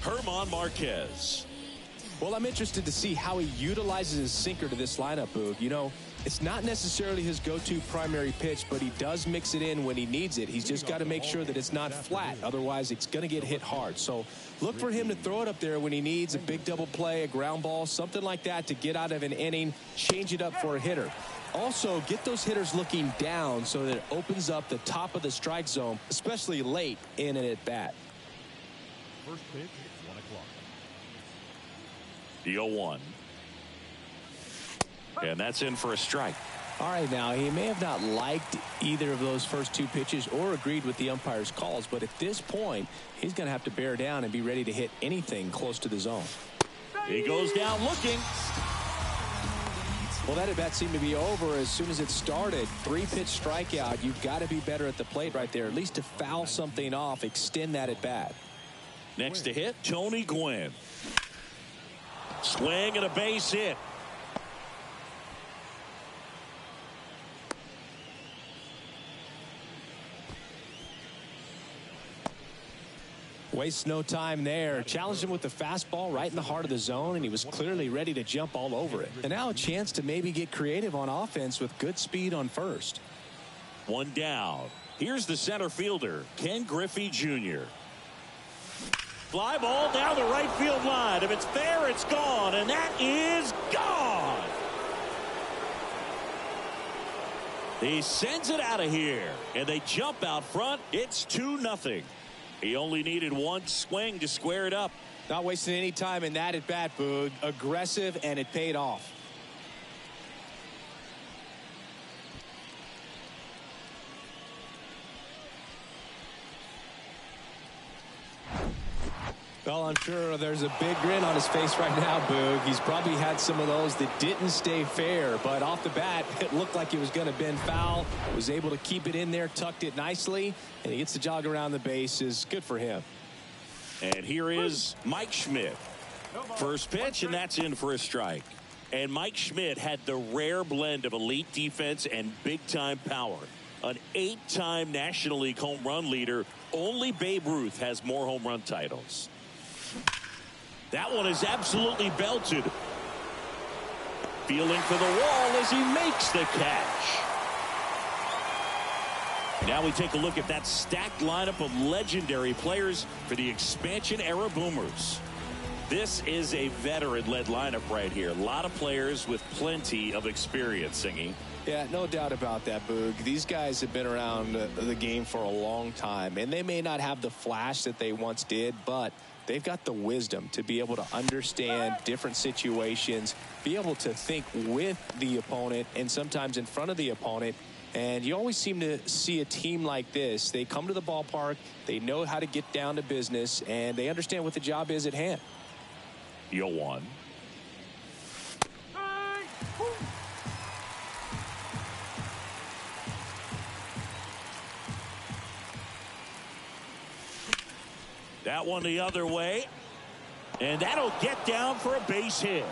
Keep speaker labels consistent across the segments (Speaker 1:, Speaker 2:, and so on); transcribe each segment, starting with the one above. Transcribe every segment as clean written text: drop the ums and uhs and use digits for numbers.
Speaker 1: German Marquez.
Speaker 2: Well, I'm interested to see how he utilizes his sinker to this lineup, Boog. You know, it's not necessarily his go-to primary pitch, but he does mix it in when he needs it. He's just got to make sure that it's not flat. Otherwise, it's going to get hit hard. So look for him to throw it up there when he needs a big double play, a ground ball, something like that to get out of an inning, change it up for a hitter. Also, get those hitters looking down so that it opens up the top of the strike zone, especially late in an at-bat.
Speaker 3: First pitch is 1 o'clock.
Speaker 1: The 0-1. And that's in for a strike.
Speaker 2: All right, now, he may have not liked either of those first two pitches or agreed with the umpire's calls, but at this point, he's going to have to bear down and be ready to hit anything close to the zone.
Speaker 1: He goes down looking.
Speaker 2: Well, that at-bat seemed to be over as soon as it started. 3-pitch strikeout. You've got to be better at the plate right there, at least to foul something off, extend that at-bat.
Speaker 1: Next to hit, Tony Gwynn. Swing and a base hit.
Speaker 2: Wastes no time there. Challenged him with the fastball right in the heart of the zone, and he was clearly ready to jump all over it. And now a chance to maybe get creative on offense with good speed on first.
Speaker 1: One down. Here's the center fielder, Ken Griffey Jr. Fly ball down the right field line. If it's there, it's gone, and that is gone. He sends it out of here, and they jump out front. It's 2-0. He only needed one swing to square it up.
Speaker 2: Not wasting any time in that at-bat, Boog. Aggressive, and it paid off. Well, I'm sure there's a big grin on his face right now, Boog. He's probably had some of those that didn't stay fair, but off the bat, it looked like it was going to bend foul. Was able to keep it in there, tucked it nicely, and he gets the jog around the bases. Good for him.
Speaker 1: And here is Mike Schmidt. First pitch, and that's in for a strike. And Mike Schmidt had the rare blend of elite defense and big-time power. An 8-time National League home run leader. Only Babe Ruth has more home run titles. That one is absolutely belted. Feeling for the wall as he makes the catch. Now we take a look at that stacked lineup of legendary players for the expansion era Boomers. This is a veteran-led lineup right here. A lot of players with plenty of experience, Singy.
Speaker 2: Yeah, no doubt about that, Boog. These guys have been around the game for a long time, and they may not have the flash that they once did, but they've got the wisdom to be able to understand different situations, be able to think with the opponent and sometimes in front of the opponent. And you always seem to see a team like this. They come to the ballpark, they know how to get down to business, and they understand what the job is at hand.
Speaker 1: 0-1. That one the other way. And that'll get down for a base hit.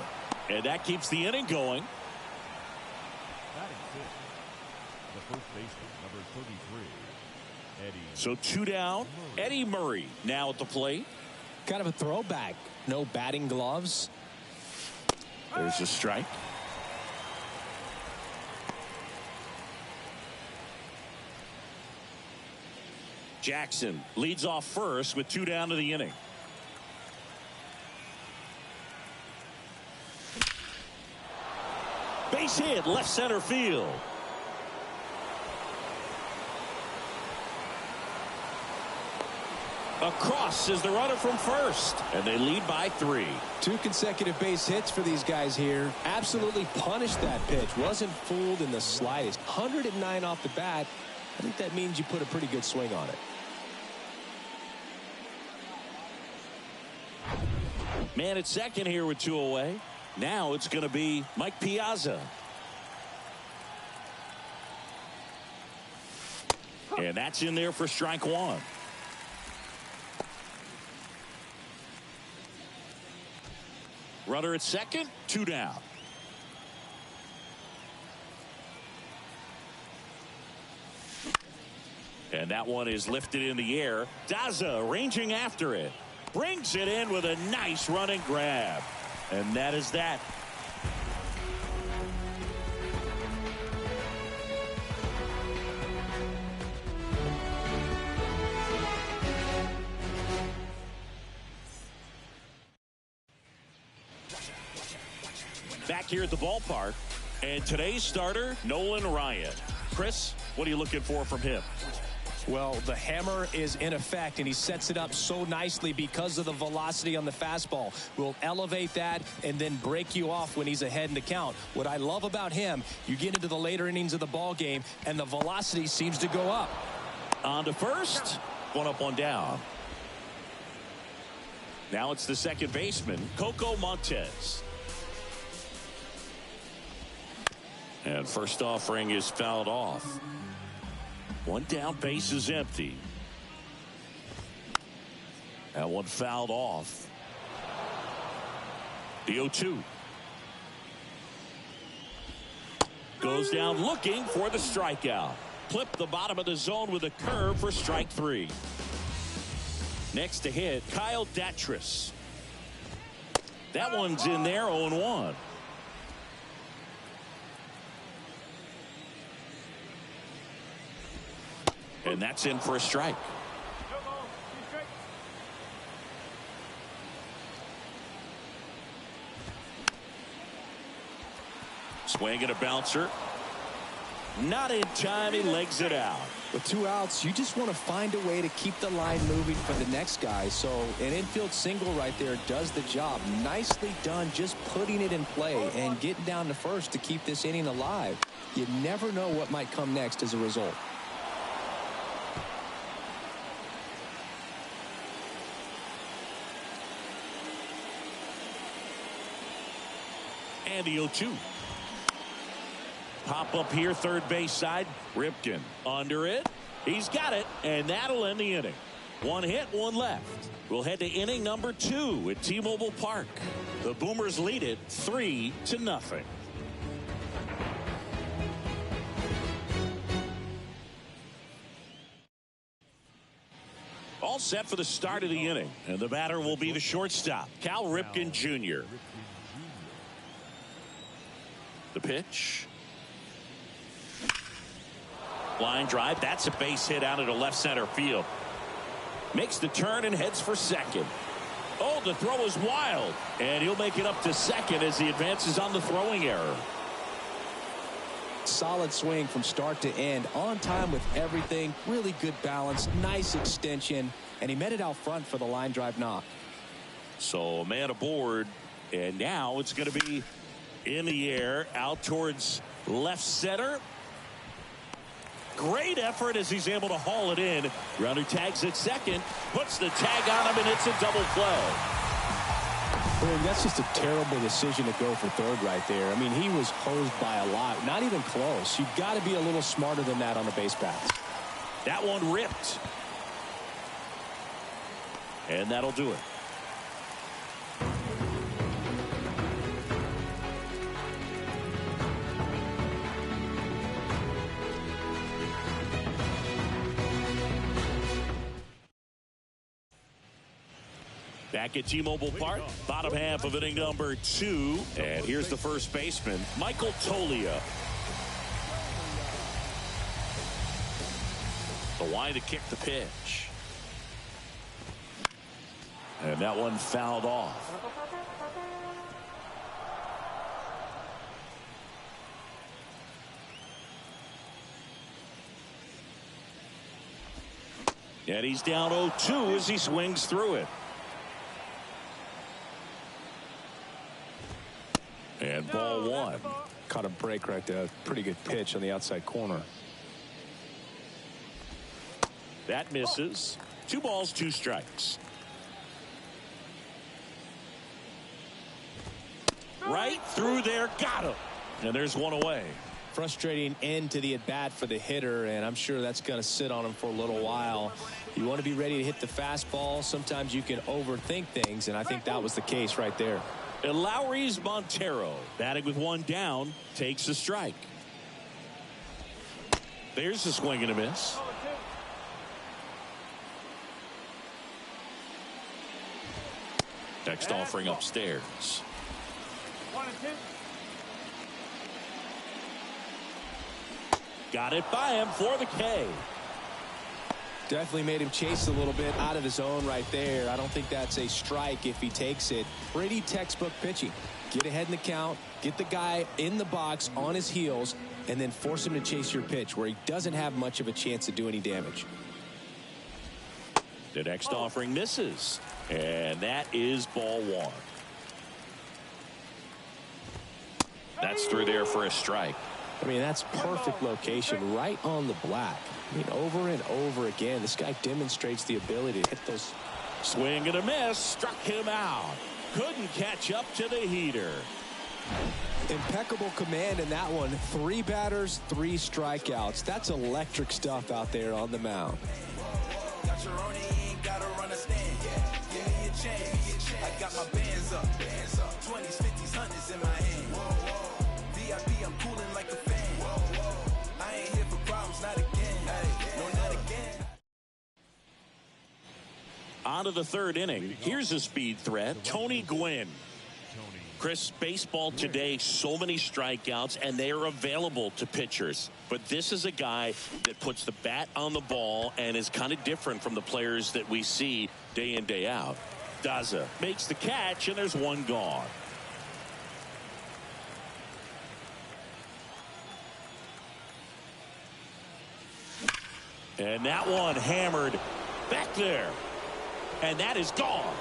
Speaker 1: And that keeps the inning going.
Speaker 3: Batting fifth, the first baseman, number 33, Eddie.
Speaker 1: So 2 down. Eddie Murray now at the plate.
Speaker 2: Kind of a throwback. No batting gloves.
Speaker 1: There's a strike. Jackson leads off first with 2 down to the inning. Base hit, left center field. Across is the runner from first, and they lead by 3.
Speaker 2: 2 consecutive base hits for these guys here. Absolutely punished that pitch. Wasn't fooled in the slightest. 109 off the bat. I think that means you put a pretty good swing on it.
Speaker 1: Man at second here with 2 away. Now it's going to be Mike Piazza. And that's in there for strike 1. Runner at second, 2 down. And that one is lifted in the air. Daza ranging after it. Brings it in with a nice running grab. And that is that. Back here at the ballpark. And today's starter, Nolan Ryan. Chris, what are you looking for from him?
Speaker 2: Well, the hammer is in effect, and he sets it up so nicely because of the velocity on the fastball. Will elevate that and then break you off when he's ahead in the count. What I love about him, you get into the later innings of the ball game, and the velocity seems to go up.
Speaker 1: On to first. One up, one down. Now it's the second baseman, Coco Montes. And first offering is fouled off. One down, base is empty. That one fouled off. The 0-2. Goes down looking for the strikeout. Clip the bottom of the zone with a curve for strike three. Next to hit, Kyle Datris. That one's in there, 0-1. And that's in for a strike. Swing and a bouncer. Not in time. He legs it out.
Speaker 2: With 2 outs, you just want to find a way to keep the line moving for the next guy. So an infield single right there does the job. Nicely done, just putting it in play and getting down to first to keep this inning alive. You never know what might come next as a result.
Speaker 1: And the 0-2. Pop up here, third base side. Ripken under it. He's got it, and that'll end the inning. One hit, one left. We'll head to inning number 2 at T-Mobile Park. The Boomers lead it 3-0. All set for the start of the inning, and the batter will be the shortstop, Cal Ripken Jr. The pitch. Line drive. That's a base hit out into left center field. Makes the turn and heads for second. Oh, the throw is wild. And he'll make it up to second as he advances on the throwing error.
Speaker 2: Solid swing from start to end. On time with everything. Really good balance. Nice extension. And he met it out front for the line drive knock.
Speaker 1: So a man aboard. And now it's going to be in the air out towards left center. Great effort as he's able to haul it in. Runner tags at second, puts the tag on him, and it's a double play.
Speaker 2: Well, that's just a terrible decision to go for third right there. I mean, he was hosed by a lot. Not even close. You've got to be a little smarter than that on the base paths.
Speaker 1: That one ripped. And that'll do it. Back at T-Mobile Park, bottom half of inning number 2. And here's the first baseman, Michael Toglia. The wide to kick the pitch. And that one fouled off. And he's down 0-2 as he swings through it. And ball one.
Speaker 2: Caught a break right there. Pretty good pitch on the outside corner.
Speaker 1: That misses. 2 balls, 2 strikes. Right through there. Got him. And there's one away.
Speaker 2: Frustrating end to the at-bat for the hitter, and I'm sure that's going to sit on him for a little while. You want to be ready to hit the fastball. Sometimes you can overthink things, and I think that was the case right there.
Speaker 1: And Lowry's Montero, batting with 1 down, takes a strike. There's a swing and a miss. Next offering upstairs.
Speaker 4: 1 and 2.
Speaker 1: Got it by him for the K.
Speaker 2: Definitely made him chase a little bit out of his zone right there. I don't think that's a strike if he takes it. Pretty textbook pitching. Get ahead in the count, get the guy in the box on his heels, and then force him to chase your pitch where he doesn't have much of a chance to do any damage.
Speaker 1: The next offering misses, and that is ball 1. That's through there for a strike.
Speaker 2: I mean, that's perfect location right on the black. I mean, over and over again, this guy demonstrates the ability to hit those.
Speaker 1: Swing and a miss, struck him out. Couldn't catch up to the heater.
Speaker 2: Impeccable command in that one. 3 batters, 3 strikeouts. That's electric stuff out there on the mound.
Speaker 5: Got your own, ain't gotta run a stand. Give me a chance. I got my bands up. 20s, 50s, 100s in my hand. VIP, I'm cooling like a fan. I ain't here for problems, not again. No, not again.
Speaker 1: On to the 3rd inning. Here's a speed threat, Tony Gwynn. Chris, baseball today, so many strikeouts, and they are available to pitchers. But this is a guy that puts the bat on the ball and is kind of different from the players that we see day in, day out. Daza makes the catch, and there's 1 gone. And that one hammered back there. And that is gone.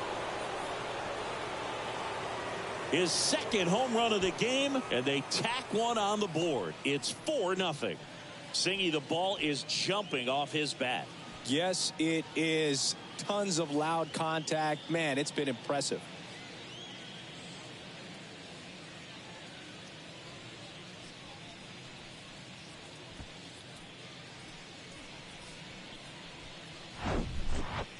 Speaker 1: His 2nd home run of the game, and they tack 1 on the board. It's 4-0. Singy, the ball is jumping off his bat.
Speaker 2: Yes, it is. Tons of loud contact. Man, it's been impressive.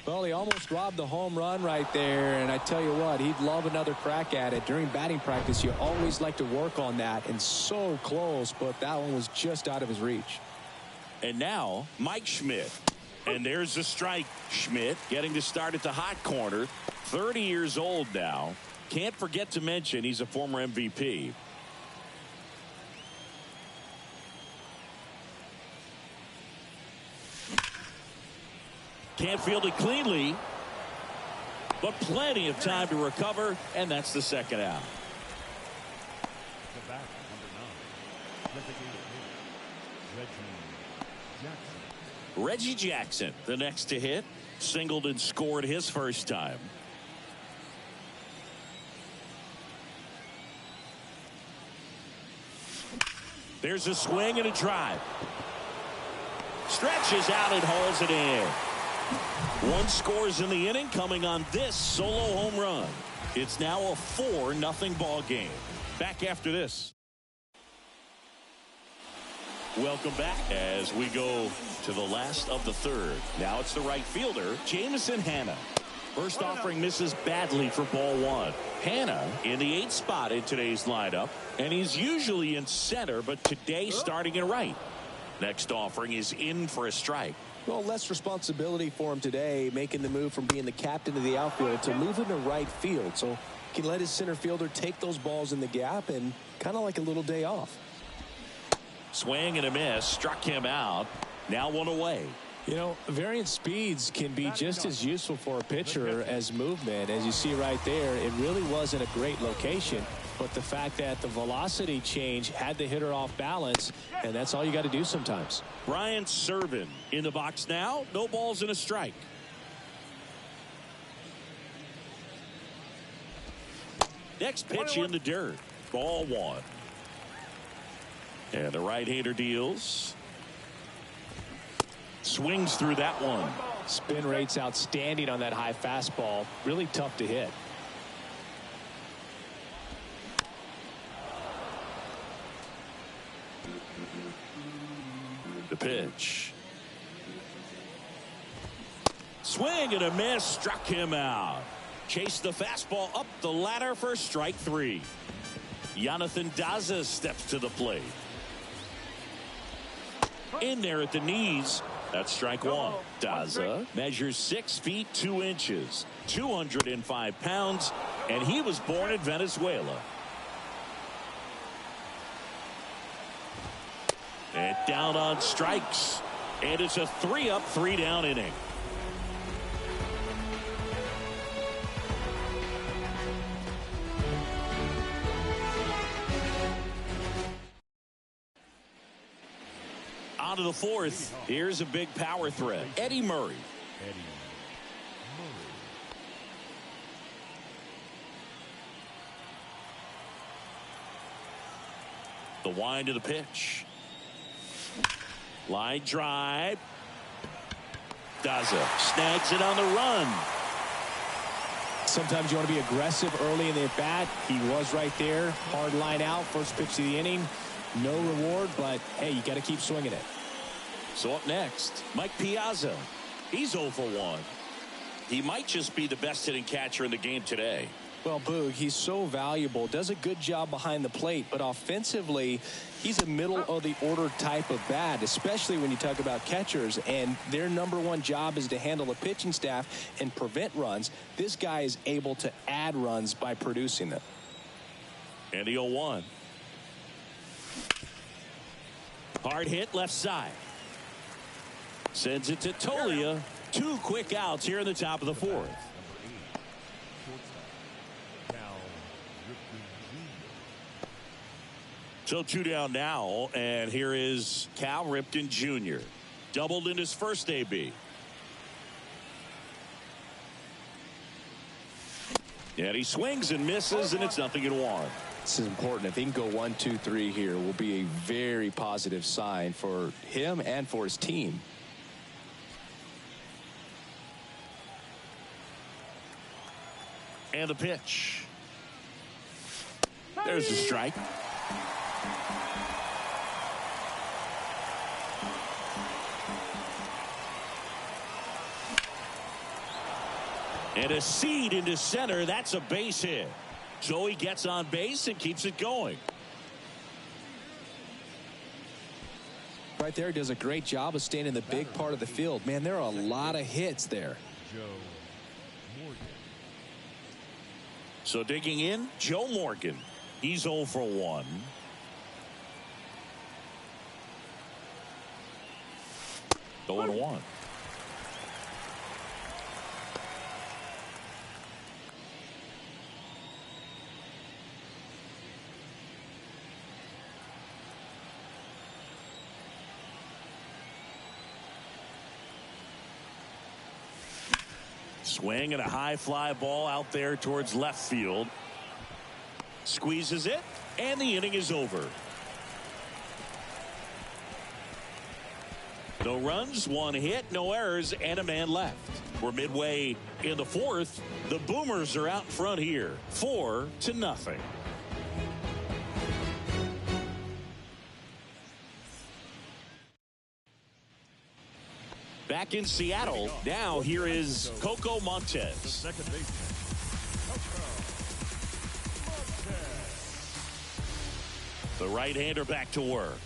Speaker 2: Well, he almost robbed the home run right there, and I tell you what, he'd love another crack at it. During batting practice, you always like to work on that, and so close, but that one was just out of his reach.
Speaker 1: And now, Mike Schmidt. And there's the strike. Schmidt getting to start at the hot corner. 30 years old now. Can't forget to mention he's a former MVP. Can't field it cleanly, but plenty of time to recover, and that's the 2nd out.
Speaker 3: The back, number 9.
Speaker 1: Reggie Jackson, the next to hit. Singled and scored his first time. There's a swing and a drive. Stretches out and hauls it in. 1 scores in the inning, coming on this solo home run. It's now a 4-0 ball game. Back after this. Welcome back as we go to the last of the 3rd. Now it's the right fielder, Jamison Hanna. First offering misses badly for ball 1. Hanna in the 8th spot in today's lineup, and he's usually in center, but today starting in right. Next offering is in for a strike.
Speaker 2: Well, less responsibility for him today, making the move from being the captain of the outfield to moving to right field. So he can let his center fielder take those balls in the gap and kind of like a little day off.
Speaker 1: Swing and a miss, struck him out. Now 1 away.
Speaker 2: You know, variant speeds can be just as useful for a pitcher as movement. As you see right there, it really wasn't a great location, but the fact that the velocity change had the hitter off balance, and that's all you got to do sometimes.
Speaker 1: Brian Serven in the box now. No balls and a strike. Next pitch in the dirt. Ball 1. And the right-hander deals. Swings through that one.
Speaker 2: Spin rate's outstanding on that high fastball. Really tough to hit.
Speaker 1: The pitch. Swing and a miss, struck him out. Chased the fastball up the ladder for strike 3. Jonathan Daza steps to the plate. In there at the knees. That's strike 1. Daza measures 6 feet 2 inches, 205 pounds, and he was born in Venezuela. And down on strikes. And it's a 3-up, 3-down inning. On to the fourth. Here's a big power threat. Eddie Murray. The wind of the pitch. Line drive. Daza snags it on the run.
Speaker 2: Sometimes you want to be aggressive early in the at-bat. He was right there. Hard line out. First pitch of the inning. No reward, but hey, you got to keep swinging it.
Speaker 1: So up next, Mike Piazza. He's 0 for 1. He might just be the best hitting catcher in the game today.
Speaker 2: Well, Boog, he's so valuable, does a good job behind the plate, but offensively, he's a middle of the order type of bat, especially when you talk about catchers, and their #1 job is to handle the pitching staff and prevent runs. This guy is able to add runs by producing them.
Speaker 1: And the 0-1. Hard hit left side. Sends it to Tolia. 2 quick outs here in the top of the 4th. So 2 down now, and here is Cal Ripken Jr. Doubled in his first AB. And he swings and misses, and it's 0-1.
Speaker 2: This is important. If he can go 1, 2, 3 here, will be a very positive sign for him and for his team.
Speaker 1: And the pitch. There's the strike. And a seed into center. That's a base hit. So he gets on base and keeps it going.
Speaker 2: Right there, does a great job of staying in the big part of the field. Man, there are a lot of hits there.
Speaker 1: So digging in, Joe Morgan. He's 0 for 1. The 1-1. Swing and a high fly ball out there towards left field. Squeezes it, and the inning is over. No runs, 1 hit, no errors, and a man left. We're midway in the 4th. The Boomers are out in front here, 4-0. Back in Seattle, now here is Coco Montez.
Speaker 3: Second baseman.
Speaker 1: The right-hander back to work.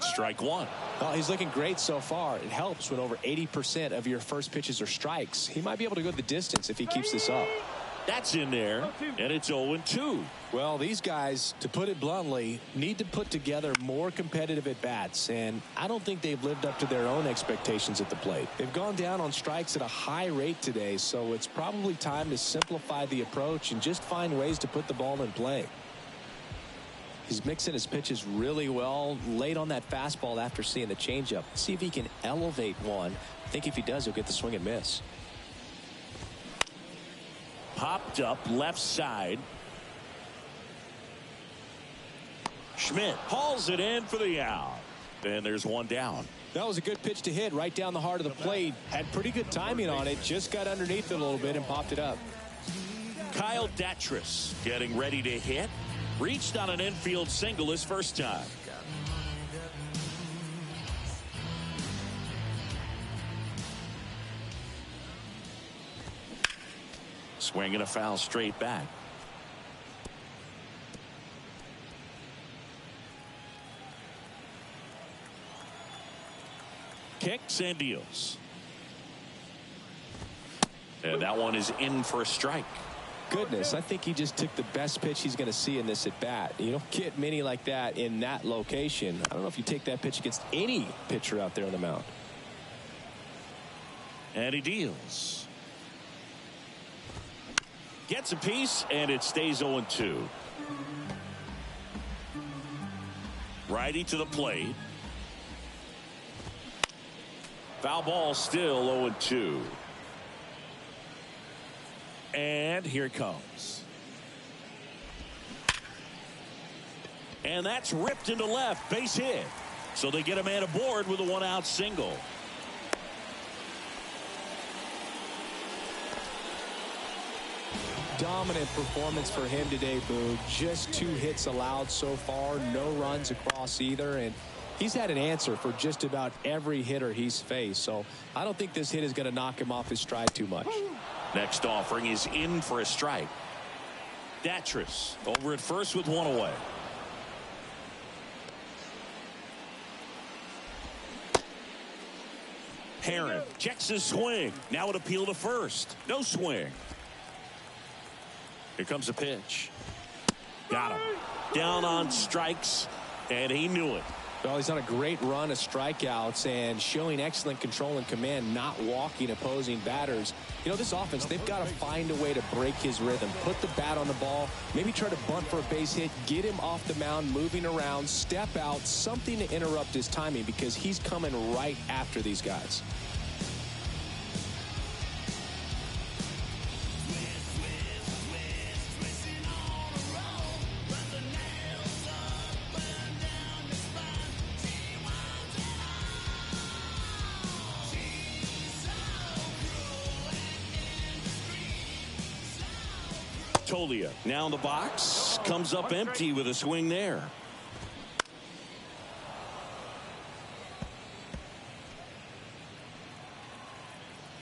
Speaker 1: Strike 1.
Speaker 2: Well, he's looking great so far. It helps when over 80% of your first pitches are strikes. He might be able to go the distance if he keeps this up.
Speaker 1: That's in there, and it's 0-2.
Speaker 2: Well, these guys, to put it bluntly, need to put together more competitive at-bats, and I don't think they've lived up to their own expectations at the plate. They've gone down on strikes at a high rate today, so it's probably time to simplify the approach and just find ways to put the ball in play. He's mixing his pitches really well, late on that fastball after seeing the changeup. See if he can elevate one. I think if he does, he'll get the swing and miss.
Speaker 1: Popped up left side. Schmidt hauls it in for the out. And there's 1 down.
Speaker 2: That was a good pitch to hit right down the heart of the plate. Had pretty good timing on it. Just got underneath it a little bit and popped it up.
Speaker 1: Kyle Datris getting ready to hit. Reached on an infield single his first time. Swing and a foul straight back. Kicks and deals. And that one is in for a strike.
Speaker 2: Goodness, I think he just took the best pitch he's going to see in this at bat. You don't get many like that in that location. I don't know if you take that pitch against any pitcher out there on the mound.
Speaker 1: And he deals. Gets a piece, and it stays 0-2. Righty to the plate. Foul ball, still 0-2. And here it comes. And that's ripped into left. Base hit. So they get a man aboard with a one-out single.
Speaker 2: Dominant performance for him today, Boog. Just 2 hits allowed so far. No runs across either. And he's had an answer for just about every hitter he's faced. So I don't think this hit is going to knock him off his stride too much.
Speaker 1: Next offering is in for a strike. Datris over at first with one away. Herron checks his swing. Now an appeal to first. No swing. Here comes a pitch. Got him. Down on strikes, and he knew it.
Speaker 2: Well, he's on a great run of strikeouts and showing excellent control and command, not walking opposing batters. You know, this offense, they've got to find a way to break his rhythm, put the bat on the ball, maybe try to bunt for a base hit, get him off the mound, moving around, step out, something to interrupt his timing because he's coming right after these guys.
Speaker 1: Tolia now in the box, comes up empty with a swing there.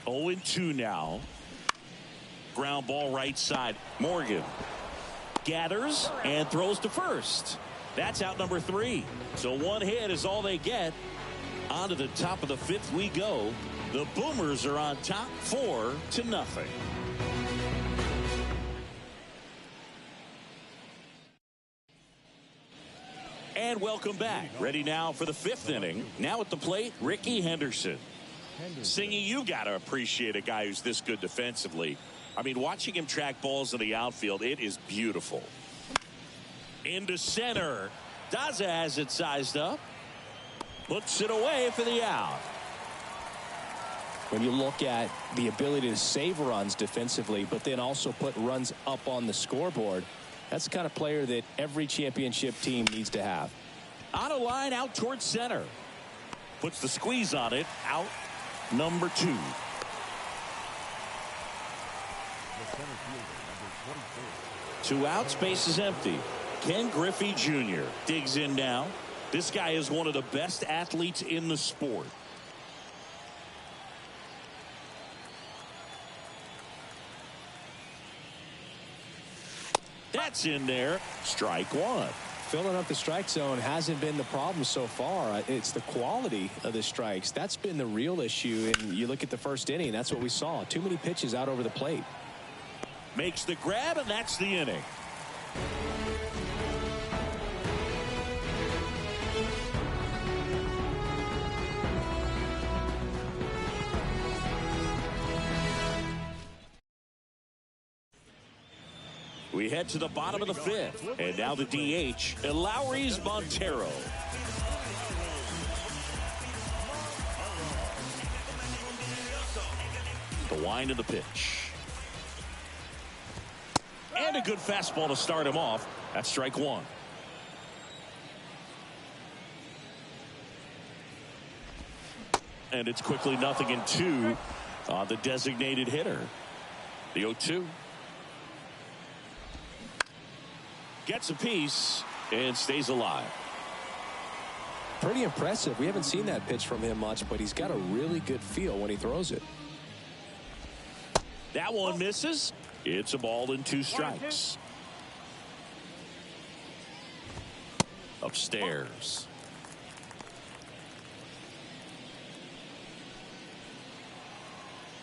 Speaker 1: Oh, 0-2 now. Ground ball right side. Morgan gathers and throws to first. That's out number 3. So 1 hit is all they get. On to the top of the 5th we go. The Boomers are on top 4-0. And welcome back. Ready now for the 5th inning. Now at the plate, Rickey Henderson. Singy, you got to appreciate a guy who's this good defensively. I mean, watching him track balls in the outfield, it is beautiful. Into center. Daza has it sized up. Puts it away for the out.
Speaker 2: When you look at the ability to save runs defensively, but then also put runs up on the scoreboard, that's the kind of player that every championship team needs to have.
Speaker 1: On a line out towards center. Puts the squeeze on it. Out number 2.
Speaker 3: The center fielder, number 24.
Speaker 1: 2 outs, base is empty. Ken Griffey Jr. digs in now. This guy is one of the best athletes in the sport. That's in there. Strike 1.
Speaker 2: Filling up the strike zone hasn't been the problem so far. It's the quality of the strikes. That's been the real issue. And you look at the first inning, that's what we saw. Too many pitches out over the plate.
Speaker 1: Makes the grab, and that's the inning. We head to the bottom of the 5th, and now the DH, Eleuris Montero. The wind of the pitch. And a good fastball to start him off. That's strike 1. And it's quickly 0-2 on the designated hitter. The 0-2. Gets a piece and stays alive.
Speaker 2: Pretty impressive. We haven't seen that pitch from him much, but he's got a really good feel when he throws it.
Speaker 1: That one misses. It's a ball and 2 strikes. Upstairs.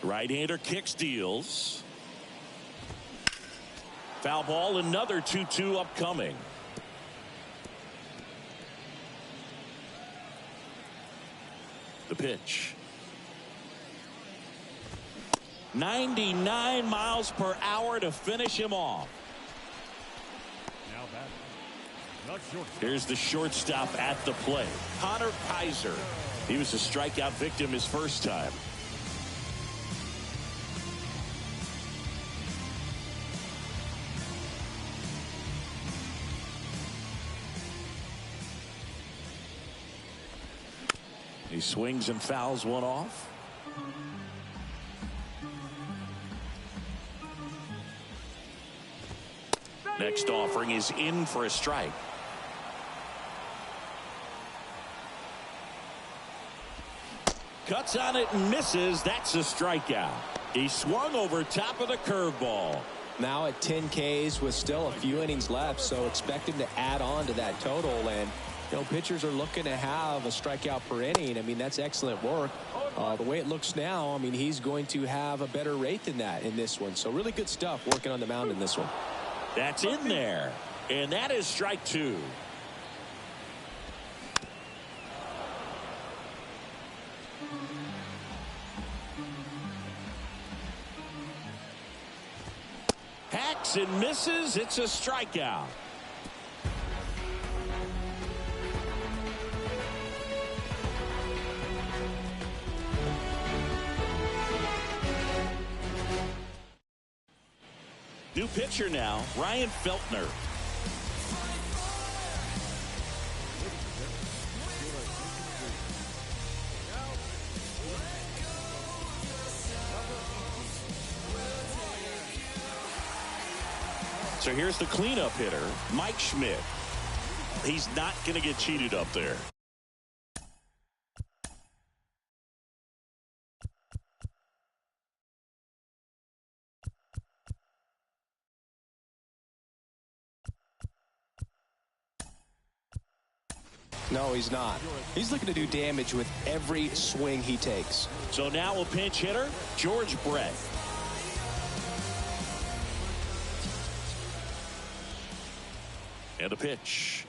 Speaker 1: Right-hander kicks, deals. Foul ball, another 2-2 upcoming. The pitch. 99 miles per hour to finish him off.
Speaker 3: Now batting.
Speaker 1: Here's the shortstop at the plate, Connor Kaiser. He was a strikeout victim his first time. He swings and fouls one off. Next offering is in for a strike. Cuts on it and misses. That's a strikeout. He swung over top of the curveball.
Speaker 2: Now at 10 Ks with still a few innings left, so expect him to add on to that total. And you know, pitchers are looking to have a strikeout per inning. I mean, that's excellent work. The way it looks now, I mean, he's going to have a better rate than that in this one. So really good stuff working on the mound in this one.
Speaker 1: That's in there. And that is strike two. Hacks and misses. It's a strikeout. New pitcher now, Ryan Feltner. So here's the cleanup hitter, Mike Schmidt. He's not going to get cheated up there.
Speaker 2: No, he's not. He's looking to do damage with every swing he takes.
Speaker 1: So now a pinch hitter, George Brett. And a pitch.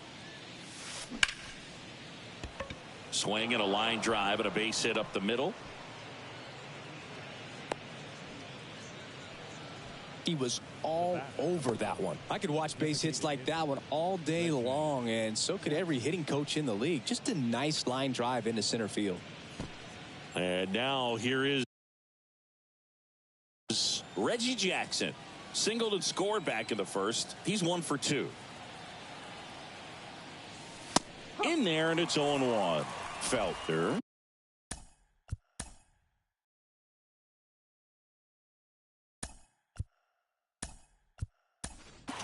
Speaker 1: Swing and a line drive and a base hit up the middle.
Speaker 2: He was all over that one. I could watch base hits like that one all day long, and so could every hitting coach in the league. Just a nice line drive into center field.
Speaker 1: And now here is Reggie Jackson. Singled and scored back in the first. He's 1 for 2. In there, and it's 0-1. Feltner.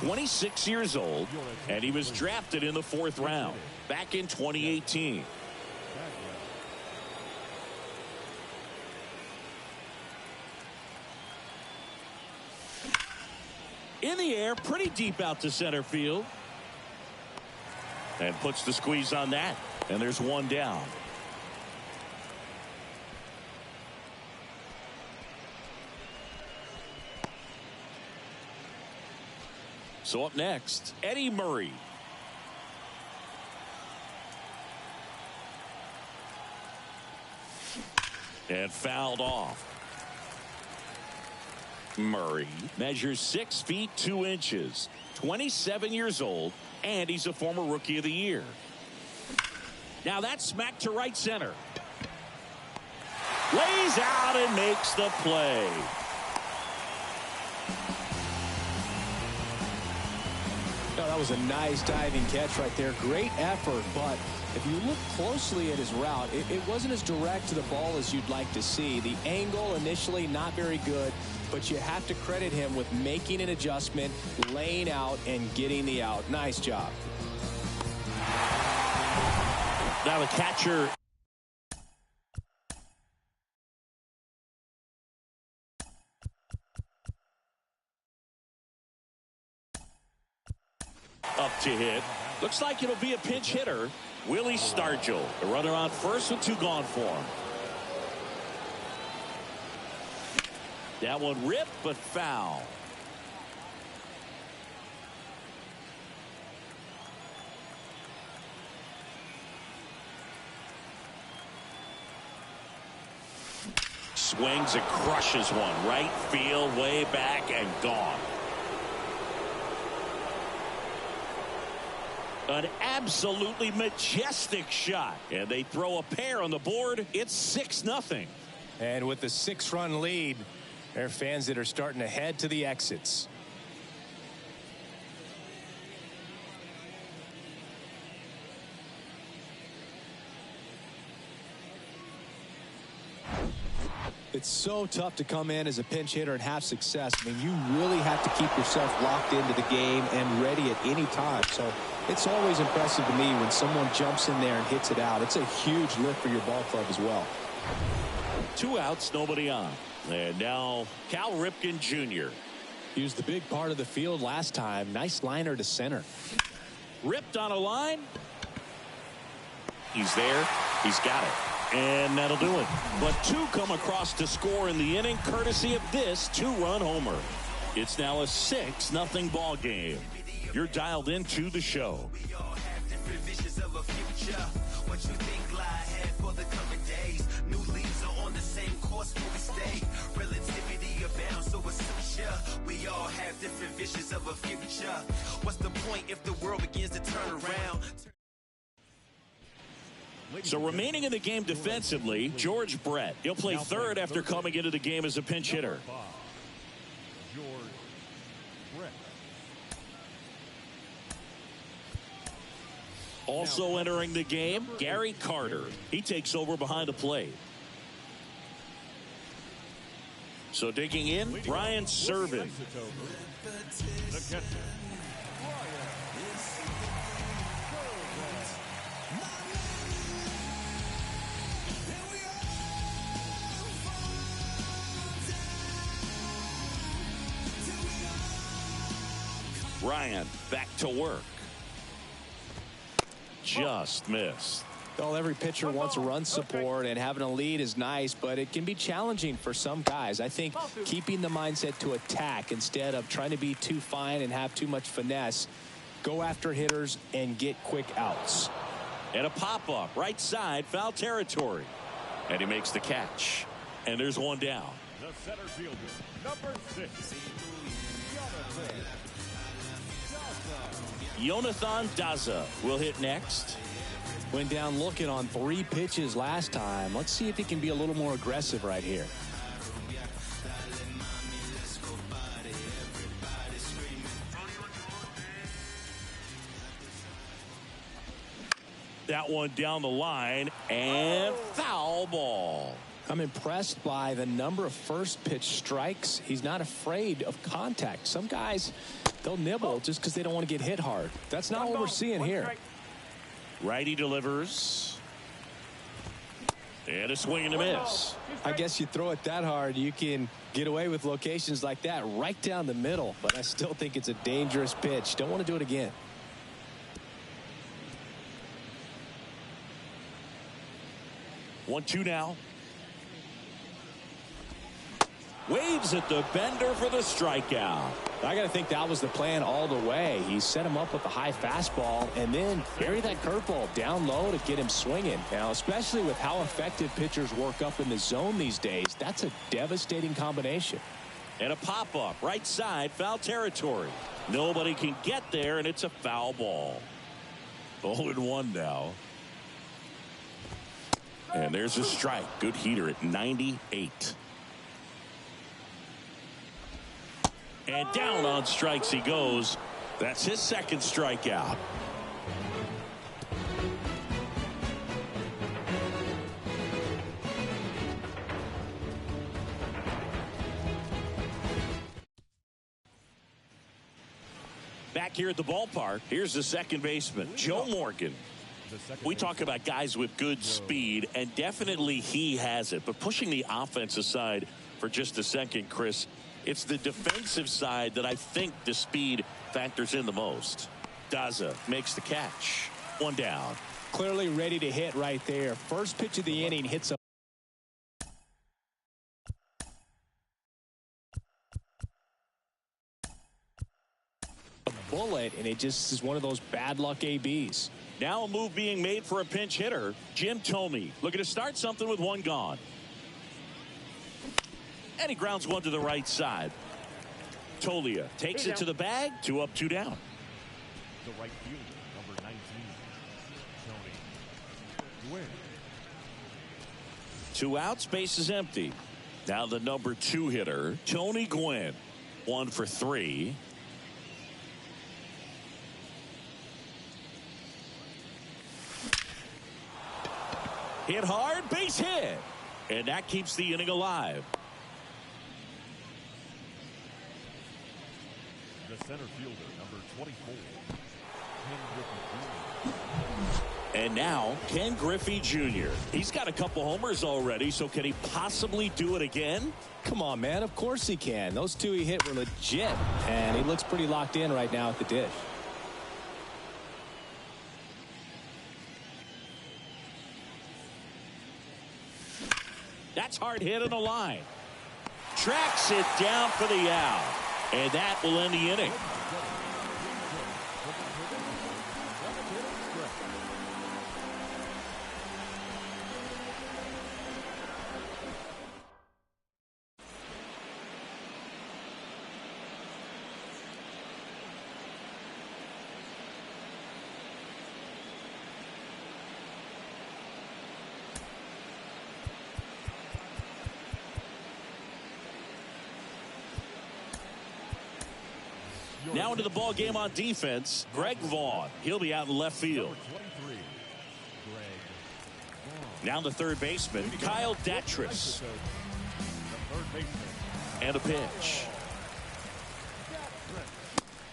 Speaker 1: (26 years old), and he was drafted in the 4th round back in 2018. In the air, pretty deep out to center field. And puts the squeeze on that. And there's one down. So up next, Eddie Murray. And fouled off. Murray measures 6 feet 2 inches, 27 years old, and he's a former Rookie of the Year. Now that's smacked to right center. Lays out and makes the play.
Speaker 2: No, that was a nice diving catch right there. Great effort, but if you look closely at his route, it wasn't as direct to the ball as you'd like to see. The angle initially not very good, but you have to credit him with making an adjustment, laying out, and getting the out. Nice job.
Speaker 1: Now the catcher. Up to hit. Looks like it'll be a pinch hitter, Willie Stargell. The runner on first with 2 gone for him. That one ripped, but foul. Swings and crushes one. Right field, way back, and gone. An absolutely majestic shot. And they throw a pair on the board. It's 6-0.
Speaker 2: And with the 6-run lead, there are fans that are starting to head to the exits. It's so tough to come in as a pinch hitter and have success. I mean, you really have to keep yourself locked into the game and ready at any time. So it's always impressive to me when someone jumps in there and hits it out. It's a huge lift for your ball club as well.
Speaker 1: 2 outs, nobody on. And now Cal Ripken Jr.
Speaker 2: He was the big part of the field last time. Nice liner to center.
Speaker 1: Ripped on a line. He's there. He's got it. And that'll do it. But 2 come across to score in the inning, courtesy of this 2-run homer. It's now a 6-0 ball game. You're dialed into the show.
Speaker 5: We all have different visions of a future. What you think lie ahead for the coming days? New leaves are on the same course where we stay. Relativity abounds, so it's sure. We all have different visions of a future. What's the point if the world begins to turn around?
Speaker 1: So remaining in the game defensively, George Brett. He'll play third after coming into the game as a pinch hitter.
Speaker 3: George Brett.
Speaker 1: Also entering the game, Gary Carter. He takes over behind the plate. So digging in, Brian Serven.
Speaker 3: The catcher.
Speaker 1: Ryan back to work. Just missed.
Speaker 2: Well, every pitcher wants run support, and having a lead is nice, but it can be challenging for some guys. I think keeping the mindset to attack instead of trying to be too fine and have too much finesse, go after hitters and get quick outs.
Speaker 1: And a pop-up right side, foul territory. And he makes the catch. And there's one down.
Speaker 3: The center fielder, number 6.
Speaker 1: Jonathan Daza will hit next.
Speaker 2: Went down looking on 3 pitches last time. Let's see if he can be a little more aggressive right here.
Speaker 1: That one down the line, and foul ball.
Speaker 2: I'm impressed by the number of first pitch strikes. He's not afraid of contact. Some guys, they'll nibble just because they don't want to get hit hard. That's not what we're seeing here.
Speaker 1: Righty delivers. And a swing and a miss.
Speaker 2: I guess you throw it that hard, you can get away with locations like that right down the middle. But I still think it's a dangerous pitch. Don't want to do it again.
Speaker 1: 1-2 now. Waves at the bender for the strikeout.
Speaker 2: I got to think that was the plan all the way. He set him up with a high fastball and then bury that curveball down low to get him swinging. Now, especially with how effective pitchers work up in the zone these days, that's a devastating combination.
Speaker 1: And a pop-up right side, foul territory. Nobody can get there, and it's a foul ball. 0-1 now. And there's a strike. Good heater at 98. And down on strikes he goes. That's his second strikeout. Back here at the ballpark, here's the second baseman, Joe Morgan. We talk about guys with good speed, and definitely he has it. But pushing the offense aside for just a second, Chris, it's the defensive side that I think the speed factors in the most. Daza makes the catch. One down.
Speaker 2: Clearly ready to hit right there. First pitch of the inning hits a bullet, and it just is one of those bad luck ABs.
Speaker 1: Now a move being made for a pinch hitter, Jim Thome, looking to start something with one gone. And he grounds one to the right side. Tolia takes it to the bag, 2 up, 2 down.
Speaker 3: The right fielder, number 19, Tony Gwynn.
Speaker 1: 2 outs, base is empty. Now the number 2 hitter, Tony Gwynn, 1 for 3. Hit hard, base hit. And that keeps the inning alive.
Speaker 3: The center fielder, number 24, Ken Griffey Jr.
Speaker 1: And now Ken Griffey Jr. He's got a couple homers already, so can he possibly do it again?
Speaker 2: Come on, man. Of course he can. Those 2 he hit were legit, and he looks pretty locked in right now at the dish.
Speaker 1: That's hard hit on the line. Tracks it down for the out. And that will end the inning. Now into the ball game on defense, Greg Vaughn. He'll be out in left field. Now the third baseman, Kyle Datris. And a pitch.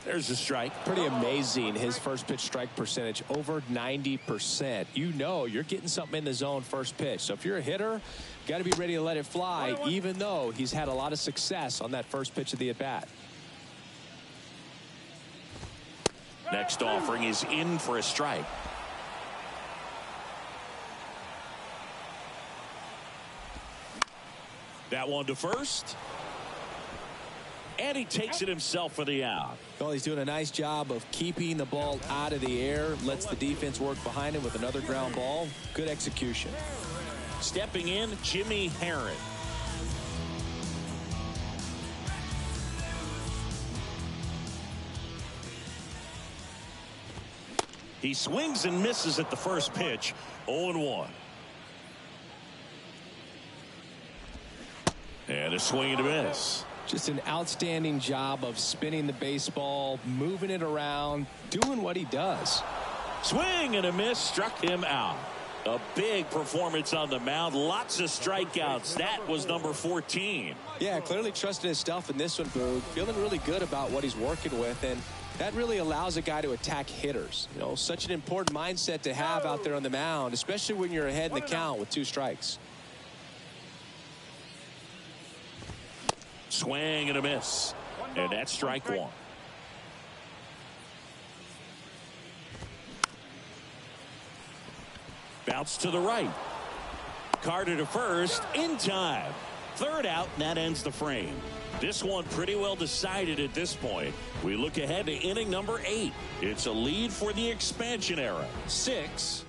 Speaker 1: There's a strike.
Speaker 2: Pretty amazing, his first pitch strike percentage, over 90%. You know you're getting something in the zone first pitch. So if you're a hitter, got to be ready to let it fly, even though he's had a lot of success on that first pitch of the at-bat.
Speaker 1: Next offering is in for a strike. That one to first. And he takes it himself for the out.
Speaker 2: Well, he's doing a nice job of keeping the ball out of the air. Lets the defense work behind him with another ground ball. Good execution.
Speaker 1: Stepping in, Jimmy Herron. He swings and misses at the first pitch. 0-1. And a swing and a miss.
Speaker 2: Just an outstanding job of spinning the baseball, moving it around, doing what he does.
Speaker 1: Swing and a miss, struck him out. A big performance on the mound. Lots of strikeouts. That was number 14.
Speaker 2: Yeah, clearly trusting his stuff in this one, Boog. Feeling really good about what he's working with, and that really allows a guy to attack hitters. You know, such an important mindset to have out there on the mound, especially when you're ahead in the count with 2 strikes.
Speaker 1: Swing and a miss. And that's strike 1. Bounce to the right. Carter to first in time. Third out, and that ends the frame. This one pretty well decided at this point. We look ahead to inning number 8. It's a lead for the expansion era. 6-2.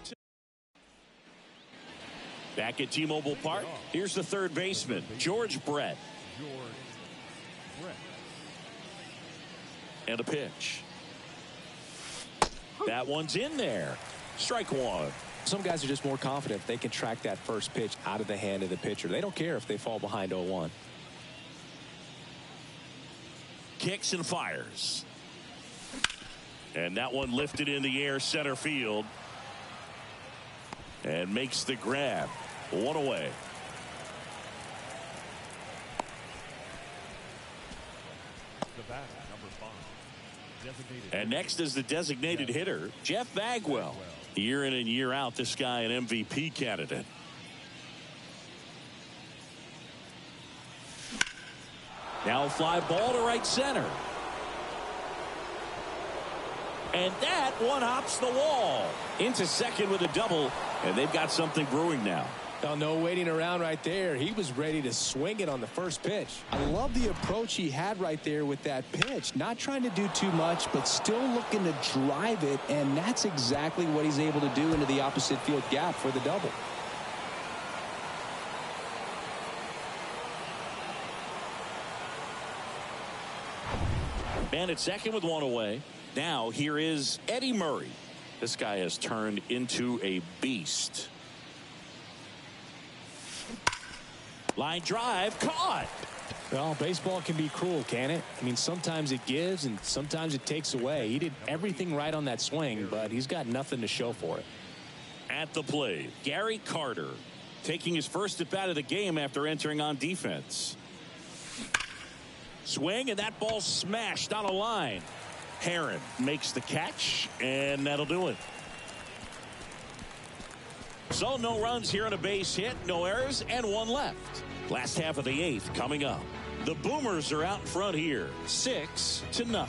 Speaker 1: Back at T-Mobile Park, here's the third baseman, George Brett. And a pitch. That one's in there. Strike 1.
Speaker 2: Some guys are just more confident if they can track that first pitch out of the hand of the pitcher. They don't care if they fall behind 0-1.
Speaker 1: Kicks and fires. And that one lifted in the air center field. And makes the grab. 1 away.
Speaker 3: The batter, number 5. Designated.
Speaker 1: And next is the designated hitter, Jeff Bagwell. Year in and year out, this guy an MVP candidate. Now a fly ball to right center. And that one hops the wall. Into second with a double, and they've got something brewing now.
Speaker 2: Well, no waiting around right there. He was ready to swing it on the first pitch. I love the approach he had right there with that pitch. Not trying to do too much, but still looking to drive it, and that's exactly what he's able to do into the opposite field gap for the double.
Speaker 1: And at second with one away. Now here is Eddie Murray. This guy has turned into a beast. Line drive caught.
Speaker 2: Well, baseball can be cruel, can it? I mean, sometimes it gives and sometimes it takes away. He did everything right on that swing, but he's got nothing to show for it.
Speaker 1: At the plate, Gary Carter taking his first at bat of the game after entering on defense. Swing, and that ball smashed on a line. Herron makes the catch, and that'll do it. So no runs here on a base hit, no errors, and one left. Last half of the eighth coming up. The Boomers are out in front here, 6-0.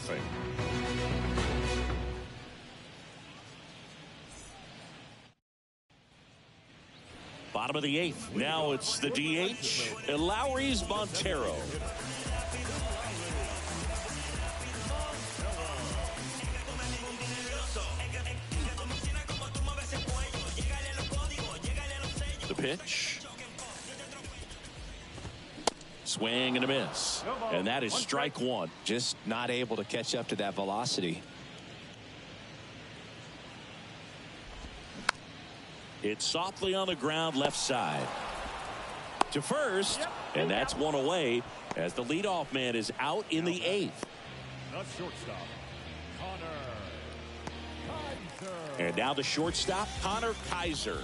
Speaker 1: Bottom of the eighth. Now it's the DH, Lowry's Montero. The pitch. Swing and a miss. And that is strike one.
Speaker 2: Just not able to catch up to that velocity.
Speaker 1: It's softly on the ground left side. To first. And that's one away as the leadoff man is out in the eighth.
Speaker 3: The shortstop, Connor Kaiser.
Speaker 1: And now the shortstop, Connor Kaiser.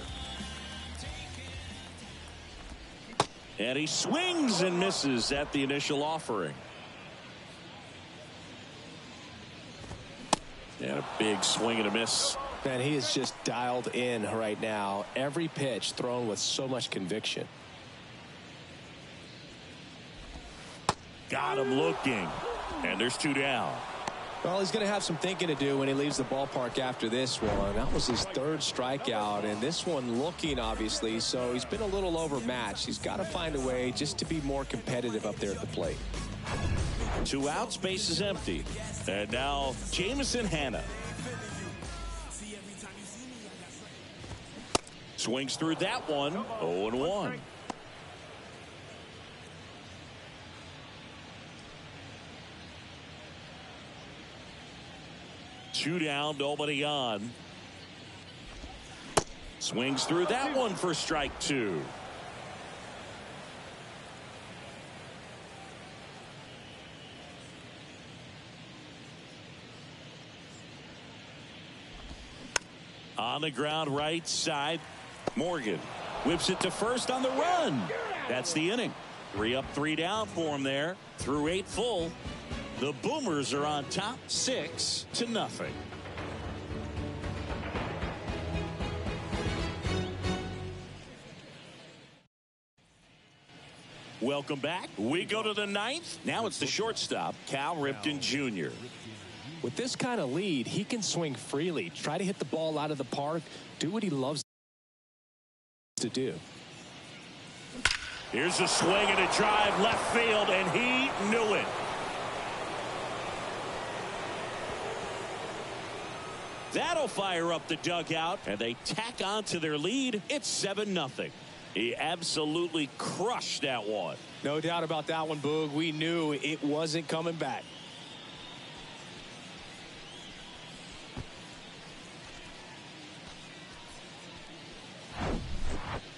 Speaker 1: And he swings and misses at the initial offering. And a big swing and a miss.
Speaker 2: Man, he is just dialed in right now. Every pitch thrown with so much conviction.
Speaker 1: Got him looking. And there's two down.
Speaker 2: Well, he's going to have some thinking to do when he leaves the ballpark after this one. That was his third strikeout, and this one looking, obviously, so he's been a little overmatched. He's got to find a way just to be more competitive up there at the plate.
Speaker 1: 2 outs, base is empty. And now Jameson Hannah. Swings through that one. 0-1. Two down, nobody on. Swings through that one for strike two. On the ground right side, Morgan whips it to first on the run. That's the inning. 3 up, 3 down for him there through 8 full. The Boomers are on top 6-0. Welcome back. We go to the 9th. Now it's the shortstop, Cal Ripken Jr.
Speaker 2: With this kind of lead, he can swing freely, try to hit the ball out of the park, do what he loves to do.
Speaker 1: Here's a swing and a drive left field, and he knew it. That'll fire up the dugout, and they tack on to their lead. It's 7-0. He absolutely crushed that one.
Speaker 2: No doubt about that one, Boog. We knew it wasn't coming back.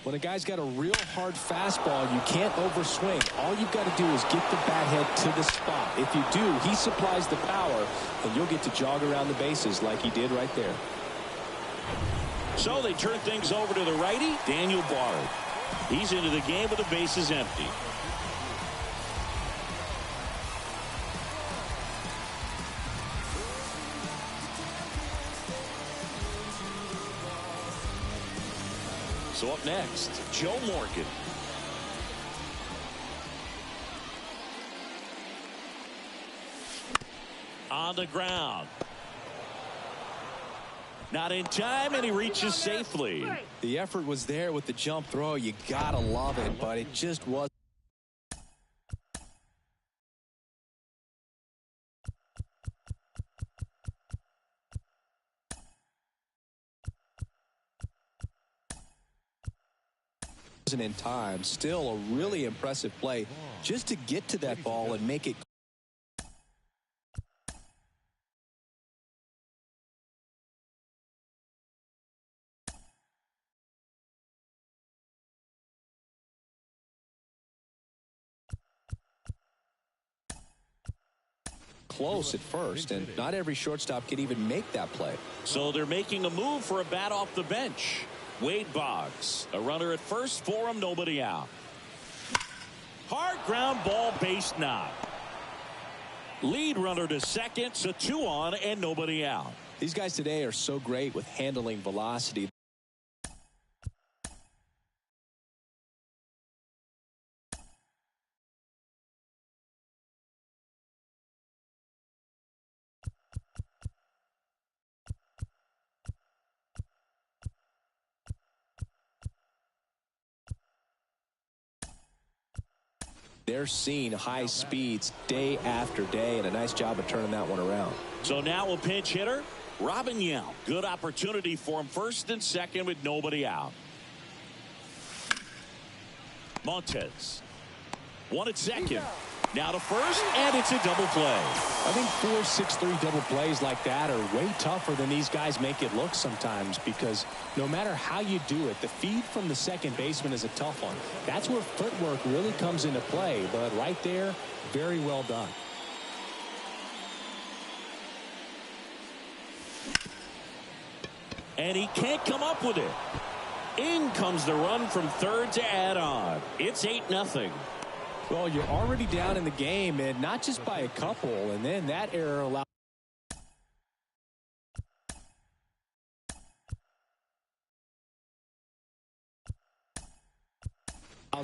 Speaker 2: When a guy's got a real hard fastball, you can't overswing. All you've got to do is get the bat head to the spot. If you do, he supplies the power, and you'll get to jog around the bases like he did right there.
Speaker 1: So they turn things over to the righty, Daniel Bard. He's into the game with the bases empty. So up next, Joe Morgan. On the ground. Not in time, and he reaches safely.
Speaker 2: The effort was there with the jump throw. You gotta love it, but it just wasn't in time. Still a really impressive play just to get to that ball and make it close at first, and not every shortstop can even make that play.
Speaker 1: So they're making a move for a bat off the bench. Wade Boggs, a runner at first for him, nobody out. Hard ground ball, base knock. Lead runner to second, so 2 on and nobody out.
Speaker 2: These guys today are so great with handling velocity. They're seeing high speeds day after day, and a nice job of turning that one around.
Speaker 1: So now a pinch hitter, Robin Yount. Good opportunity for him, first and second with nobody out. Montez, 1 at second. Now to first, and it's a double play.
Speaker 2: I think 4, 6-3 double plays like that are way tougher than these guys make it look sometimes, because no matter how you do it, the feed from the second baseman is a tough one. That's where footwork really comes into play, but right there, very well done.
Speaker 1: And he can't come up with it. In comes the run from third to add on. It's 8-0.
Speaker 2: Well, you're already down in the game, and not just by a couple, and then that error allows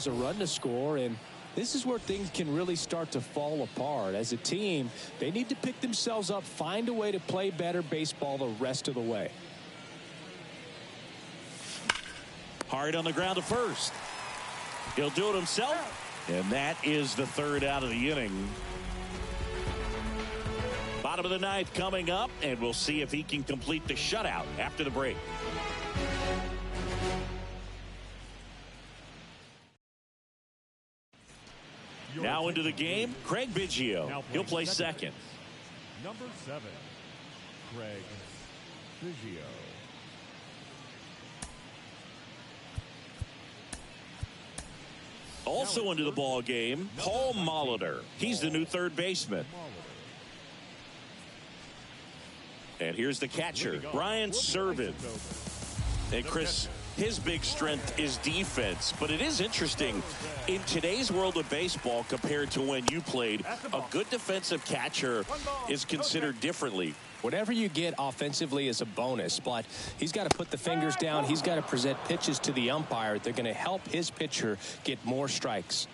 Speaker 2: a run to score, and this is where things can really start to fall apart. As a team, they need to pick themselves up, find a way to play better baseball the rest of the way.
Speaker 1: Hard on the ground to first. He'll do it himself. And that is the 3rd out of the inning. Bottom of the 9th coming up, and we'll see if he can complete the shutout after the break. Now into the game, Craig Biggio. He'll play second.
Speaker 3: Number 7, Craig Biggio.
Speaker 1: Also into the ball game, Paul Molitor. He's the new third baseman. And here's the catcher, Brian Serven. And Chris, his big strength is defense, but it is interesting in today's world of baseball compared to when you played. A good defensive catcher is considered differently.
Speaker 2: Whatever you get offensively is a bonus, but he's got to put the fingers down. He's got to present pitches to the umpire. They're going to help his pitcher get more strikes.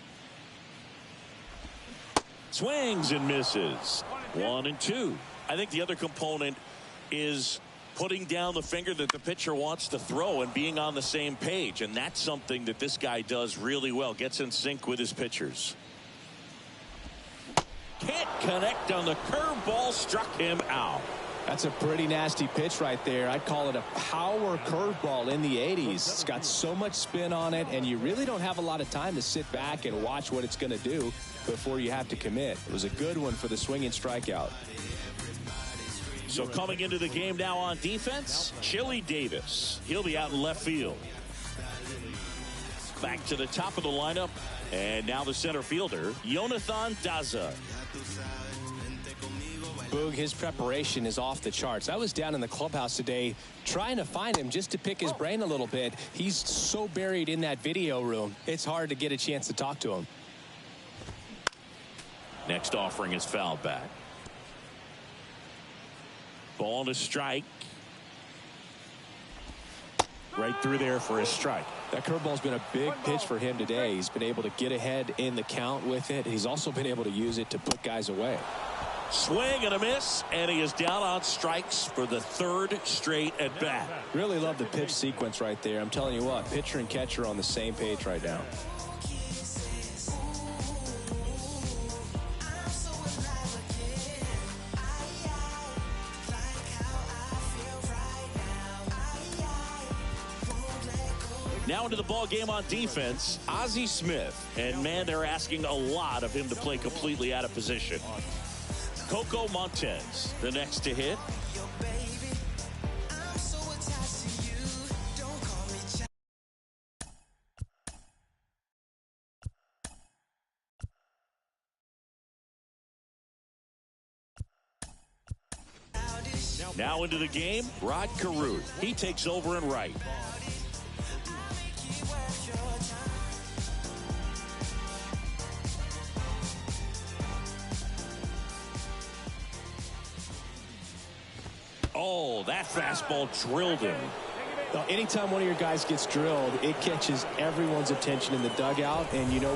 Speaker 1: Swings and misses. 1 and 2. I think the other component is putting down the finger that the pitcher wants to throw and being on the same page, and that's something that this guy does really well. Gets in sync with his pitchers. Can't connect on the curveball, struck him out.
Speaker 2: That's a pretty nasty pitch right there. I'd call it a power curveball in the 80s. It's got so much spin on it, and you really don't have a lot of time to sit back and watch what it's going to do before you have to commit. It was a good one for the swinging strikeout.
Speaker 1: So coming into the game now on defense, Chili Davis. He'll be out in left field. Back to the top of the lineup, and now the center fielder, Jonathan Daza.
Speaker 2: Boog, his preparation is off the charts. I was down in the clubhouse today trying to find him just to pick his brain a little bit. He's so buried in that video room, it's hard to get a chance to talk to him.
Speaker 1: Next offering is fouled back. Ball to strike. Right through there for a strike.
Speaker 2: That curveball's been a big pitch for him today. He's been able to get ahead in the count with it. He's also been able to use it to put guys away.
Speaker 1: Swing and a miss, and he is down on strikes for the third straight at bat.
Speaker 2: Really love the pitch sequence right there. I'm telling you what, pitcher and catcher are on the same page right now.
Speaker 1: Now into the ball game on defense, Ozzie Smith. And, man, they're asking a lot of him to play completely out of position. Coco Montez, the next to hit. Now into the game, Rod Carew. He takes over in right. Oh, that fastball drilled him.
Speaker 2: Anytime one of your guys gets drilled, it catches everyone's attention in the dugout, and you know